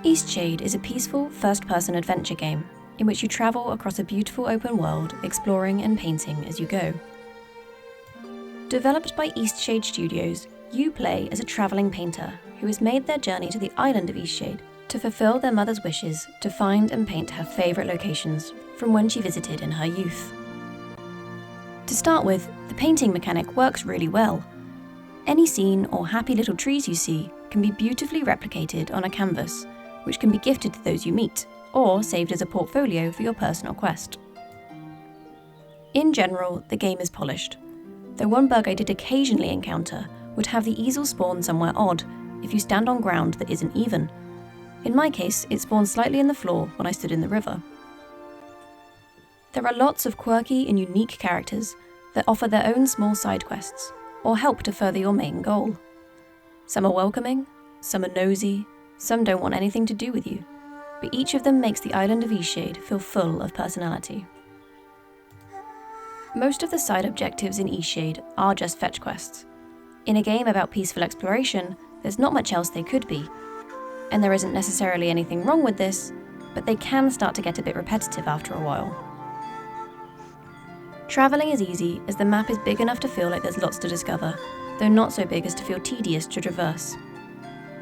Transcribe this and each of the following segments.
Eastshade is a peaceful, first-person adventure game in which you travel across a beautiful open world, exploring and painting as you go. Developed by Eastshade Studios, you play as a travelling painter who has made their journey to the island of Eastshade to fulfill their mother's wishes to find and paint her favourite locations from when she visited in her youth. To start with, the painting mechanic works really well. Any scene or happy little trees you see can be beautifully replicated on a canvas, which can be gifted to those you meet, or saved as a portfolio for your personal quest. In general, the game is polished, though one bug I did occasionally encounter would have the easel spawn somewhere odd if you stand on ground that isn't even. In my case, it spawned slightly in the floor when I stood in the river. There are lots of quirky and unique characters that offer their own small side quests, or help to further your main goal. Some are welcoming, some are nosy, some don't want anything to do with you, but each of them makes the island of Eastshade feel full of personality. Most of the side objectives in Eastshade are just fetch quests. In a game about peaceful exploration, there's not much else they could be, and there isn't necessarily anything wrong with this, but they can start to get a bit repetitive after a while. Travelling is easy as the map is big enough to feel like there's lots to discover, though not so big as to feel tedious to traverse.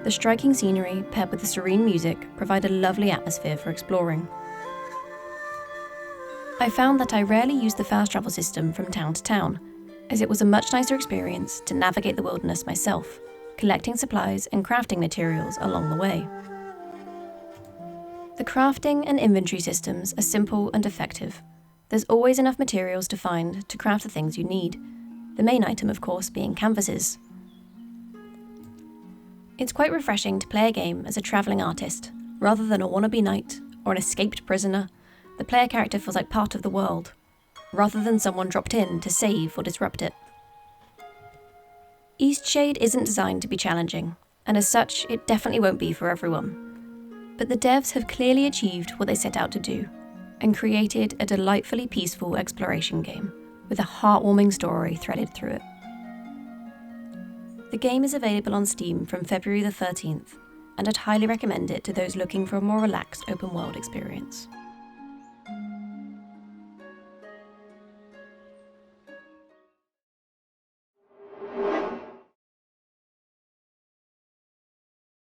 The striking scenery paired with the serene music provide a lovely atmosphere for exploring. I found that I rarely used the fast travel system from town to town, as it was a much nicer experience to navigate the wilderness myself, collecting supplies and crafting materials along the way. The crafting and inventory systems are simple and effective. There's always enough materials to find to craft the things you need, the main item of course being canvases. It's quite refreshing to play a game as a travelling artist, rather than a wannabe knight or an escaped prisoner. The player character feels like part of the world, rather than someone dropped in to save or disrupt it. Eastshade isn't designed to be challenging, and as such, it definitely won't be for everyone. But the devs have clearly achieved what they set out to do, and created a delightfully peaceful exploration game, with a heartwarming story threaded through it. The game is available on Steam from February the 13th, and I'd highly recommend it to those looking for a more relaxed open world experience.